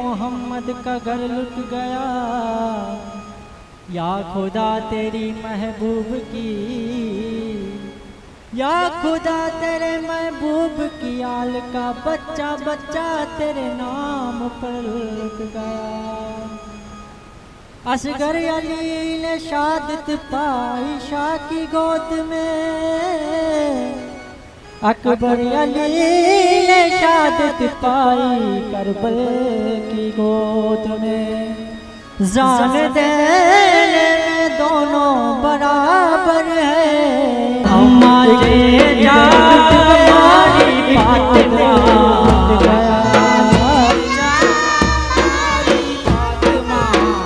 मोहम्मद का घर लुट गया। या खुदा तेरी महबूब की, या खुदा तेरे महबूब की आल का बच्चा बच्चा तेरे नाम पर लुट गया। असगर अली ने शहादत पाई शाह की गोद में, अकबर अली ने शहादत पाई करबल की गोद में। जान देने में दोनों बराबर है, अम्मा जे जा हमारी फातिमा गया।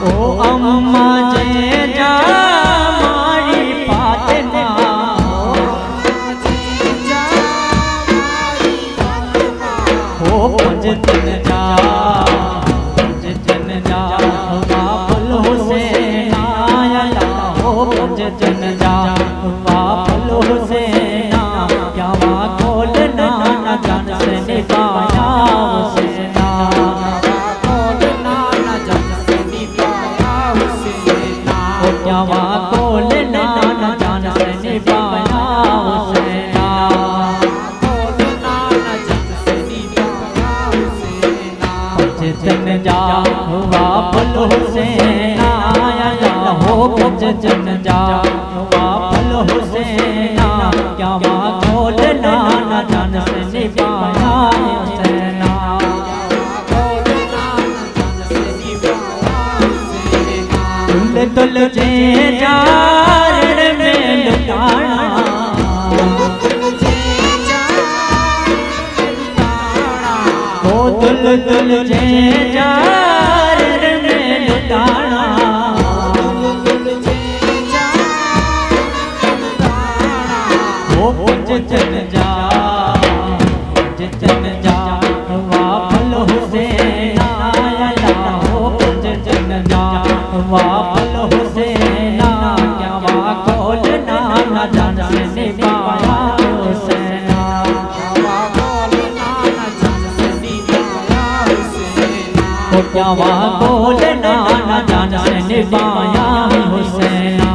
ओ अम्मा जे जा हमारी फातिमा, ओ पंज दिन जा जन जा वापल हुसैना, क्या वहाँ खोलना न जान से निभाया हुसैना, खोलना न जान से निभाया हुसैना, क्या वहाँ खोलना न जान से निभाया हुसैना, खोलना न जान से निभाया हुसैना। जन जा वापल हुसैना, हो जन जा वापल हुसैना, क्या वहाँ खोलना न जान से निभाया हुसैना, खोलना न जान से निभाया हुसैना। दुल दुल जे जार में लुटाना, ओ दुल दुल जे जार में लुटाना, जन जा जन जा वापल हुसैना, हो जन जा वापल हुसैना, क्या वहाँ खोलना न जान से निभाया हुसैना, खोलना न जान से निभाया हुसैना, क्या वहाँ खोलना न जान से निभाया हुसैना।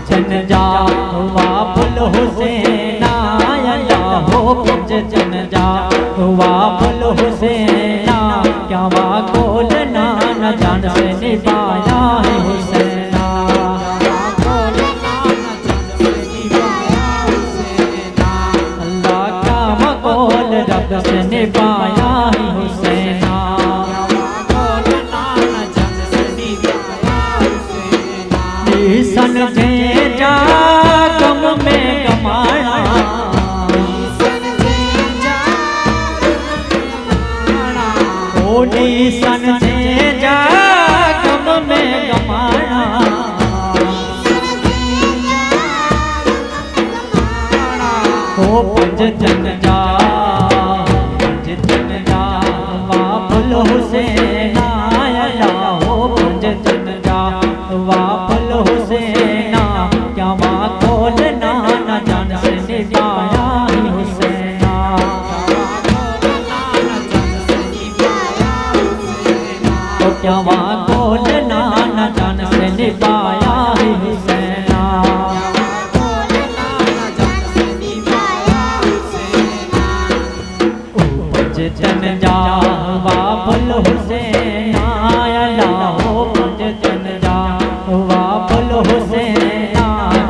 जन जा वापल हुसैना, हो जन जा वापल हुसैना, क्या वहाँ खोलना न जान से निभाया हुसैना, खोलना न जान से निभाया हुसैना। अल्लाह का मक़ौल रब से निभाया हुसैना, खोलना न जान से निभाया हुसैना। सन जे जा गम में गमाना, ओली सन जे जा गम में गमाना, ओ पंज जन जा जन जा वापल हुसैना, हो पंज जन जा वापल हुसैना, क्या वहाँ खोलना न जान से निभाया हुसैना, क्या वहाँ खोलना न जान से निभाया हुसैना। जन जा वापल हुसैना, हो जन जा वापल हुसैना,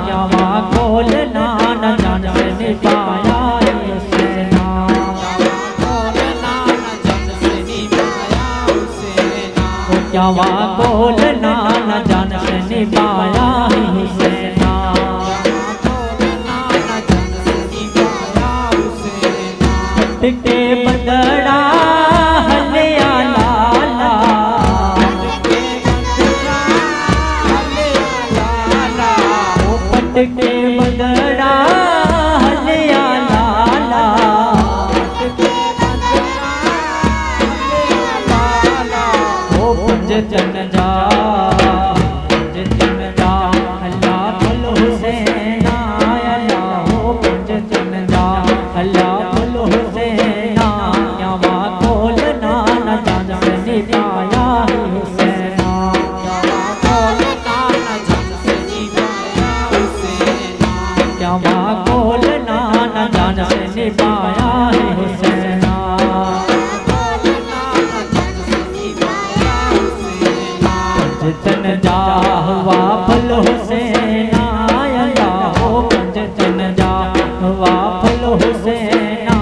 क्या वहाँ खोलना न जान से निभाया हुसैना, खोलना न जान से निभाया हुसैना, क्या वहाँ खोलना न जान से निभाया हुसैना, खोलना न जान से निभाया हुसैना। टिके बदड़ा हलिया लाला, टिके बदड़ा हलिया लाला, ओ पंज जन जा अल्लाह हुसैना, हो पंज जन जा अल्लाह न जान से निभाया है हुसैना। पंजतन जा हुआ फल हुसैना, अल्लाह हो पंजतन जा हुआ फल हुसैना,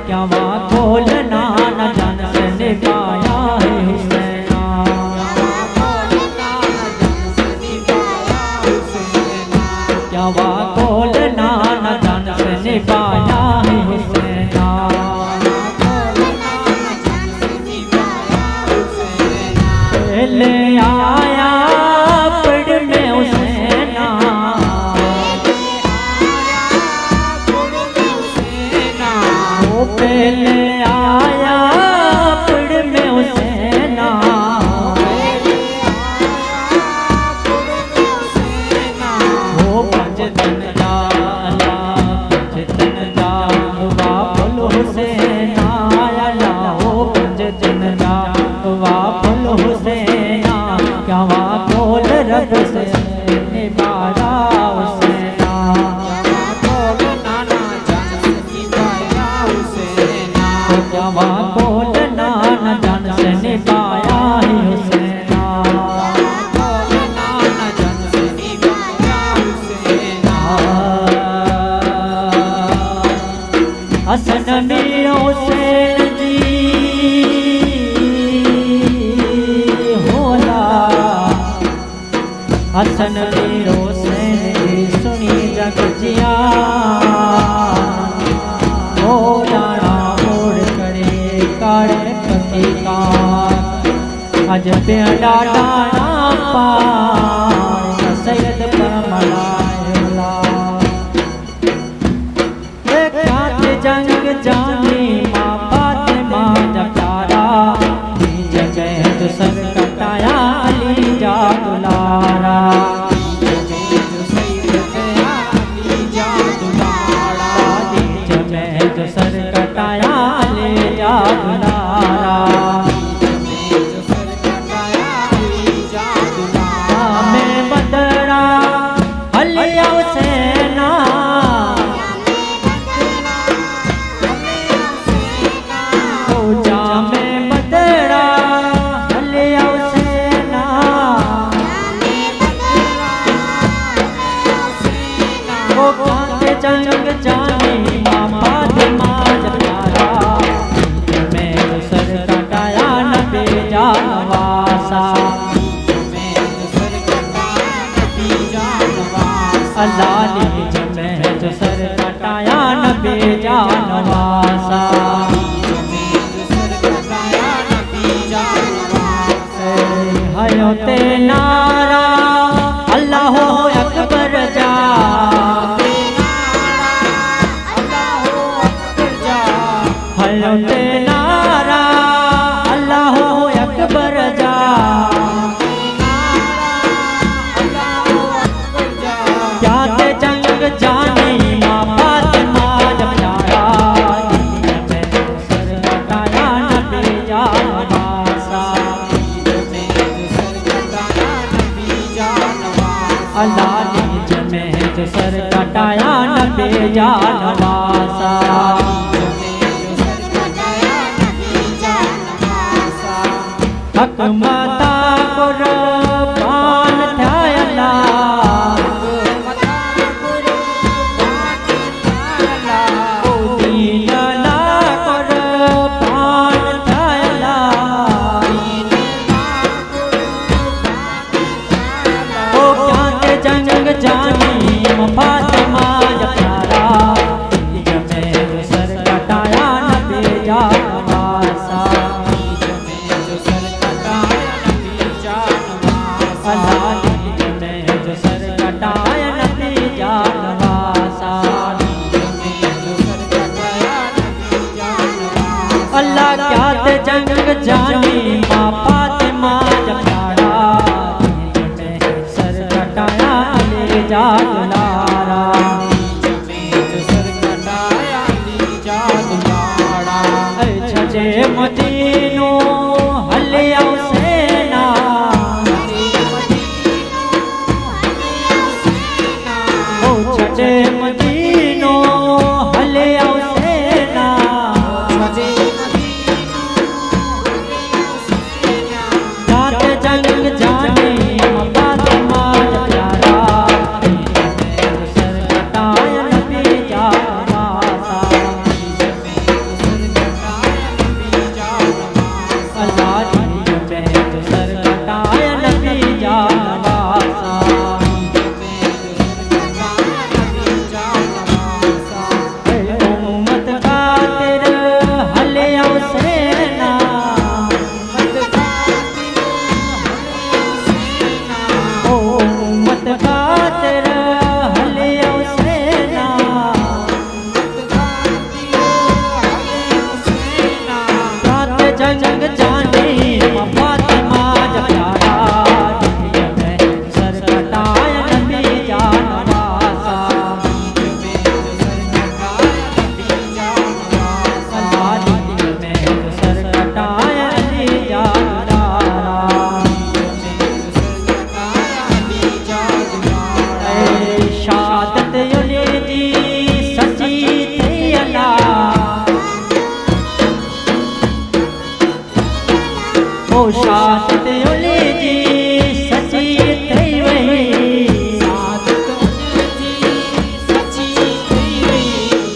क्या वहाँ खोलना न जान से निभाया है हुसैना। क्या वहाँ खोलना न जान से निभाया है हुसैना। पहले आया पड़ में हुसैना, वो पहले आया पड़ में हुसैना, वो पंजतन जा पंजतन जा हुआ फल हुसैना, अल्लाह हो पंजतन जा हुआ फल हुसैना, क्या वहाँ खोल रब से निभाया हुसैना। क्या वहाँ खोलना न जान से निभाया है हुसैना। हसन मीर हुसैन जी होला, हसन मीर हुसैन जी सुनी जग जिया, हो जाना मोड़ करे काड़े पति का, अज पेड़ा डाना पार सैयद पर मलायला। जंग जानी माँ फातिमा जकारा, जगह जो सर कटाया अली जा दुलारा, जगह जो सर कटाया अली जा दुलारा। में बदरा हलिया हुसैना, जंग जानी माँ फातिमा जकारा, में जो सर कटाया नबी जानवासा, अल्लाह ने में जो सर कटाया नबी जानवासा। हयो ते नारा अल्लाह अकबर जा, हयो ते नारा अल्लाह अकबर जा, क्या ते जंग जानी माँ फातिमा जकारा, सर कटाया नबी जानवासा, अल्लाह ने में जो सर कटाया नबी जानवासा। हक माता कुर्बान था अल्लाह, दीन अल्लाह कुर्बान था अल्लाह, ओ क्या ते जंग जानी फातिमा जकारा, में जो सर कटाया नबी जानवासा, अल्लाह ने जो सर कटाया नबी जानवासा। अल्लाह क्या ते जंग जानी माँ फातिमा जकारा, सर कटाया अली जा दुलारा, छजे मदीनो हलिया हुसैना, छजे मदीनो हलिया ओ शादत ओले जी सची थई वई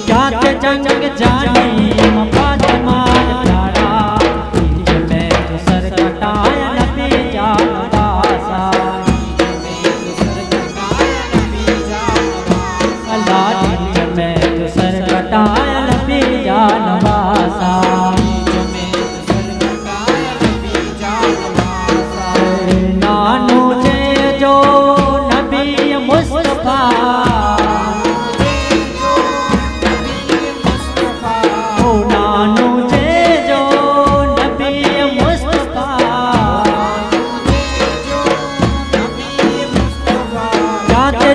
क्या ते जंग जानी फातिमा प्यारा बीच में जो सर कटाया नबी जान वासा अल्लाह बीच में जो सर कटाया नबी जान वासा नानू जे जो नबी मुस्तफा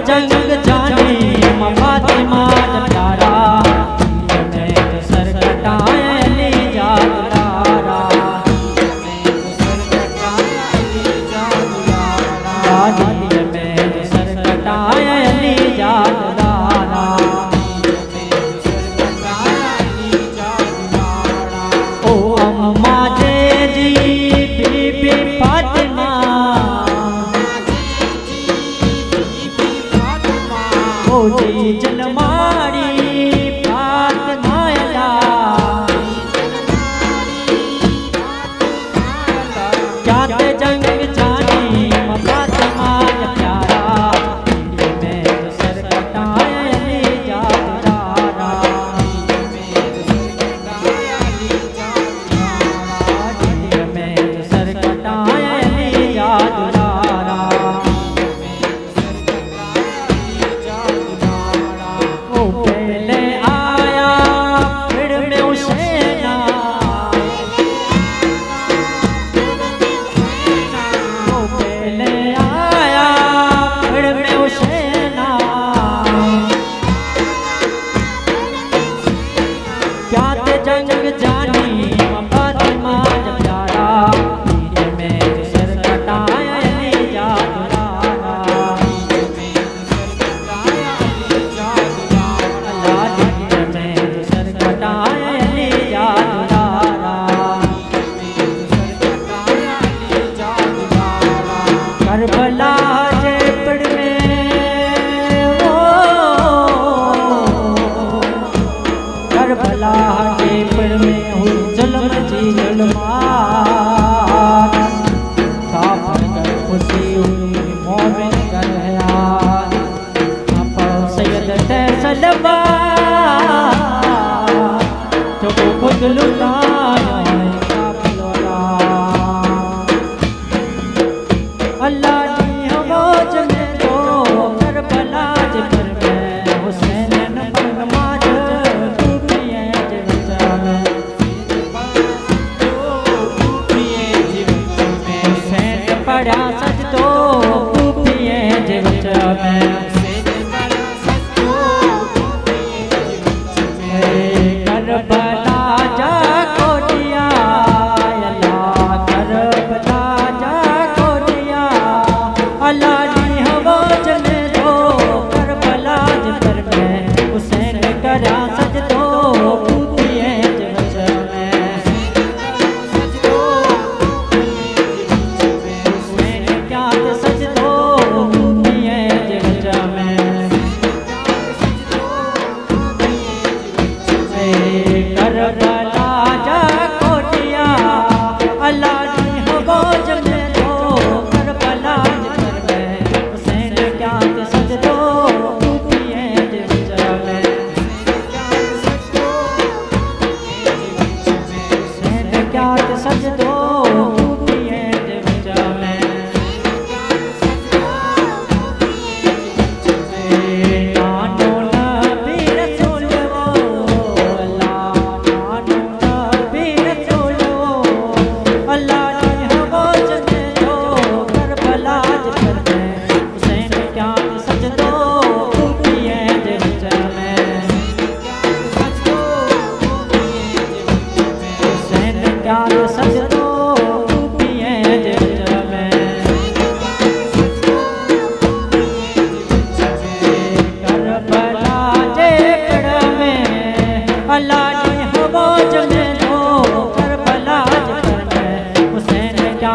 जंग जानी फातिमा प्यारा में जो सर कटाया अली जादुलारा में जो सर कटाया अली जादुलारा ओ अम्मा जे जी बीबी फातिमा जी जलमारी फातिमा क्या ते जंग जानी फातिमा प्यारा में जो सर कटाया अली जादुलारा में जो सर कटाया अली जादुलारा पहले आया फिर में हुसैना पहले आया फिर में हुसैना क्या ते जंग जानी फातिमा प्यारा में जो सर कटाया अली जादुलारा करबला जे पड़ में ओ करबला जे पड़ में हुई जुल्म जी जुल्मात काफर कर खुशी हुई मोमिन कर हयात आप सैयद तैसलबा जो खुद लुटाया अल्लाह दी आवाज में तो करबला जे पर में हुसैन न नमाज टूटिए जे बचा में हुसैन पढ़ा सच तो टूटिए जे बचा में करबला जा कोटिया अल्लाह करबला जा अल्लाह दी आवाज में तो करबला जे पर में हुसैन करा सजदो टूटिए जे बचा में हुसैन क्या ते सजदो टूटिए जे बचा में करबला जा कोटिया अल्लाह दी आवाज में तो करबला जे पर में हुसैन क्या ते सजदो टूटिए जे बचा में हुसैन क्या ते सजदो टूटिए जे बचा में नानो नबी रसूल वो अल्लाह नानो नबी रसूल वो अल्लाह दी आवाज में तो करबला जे पर में हुसैन क्या ते सजदो टूटिए जे बचा में हुसैन क्या ते सजदो टूटिए जे बचा में करबला जे पड़ में अल्लाह दी आवाज में तो करबला जे पर में हुसैन क्या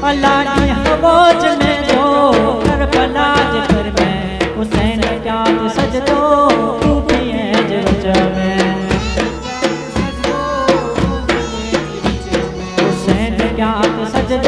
अल्लाह की हवोज में जो करबला जिक्र में हुसैन क्या सजदो खूबी है जवच में हुसैन क्या सजदो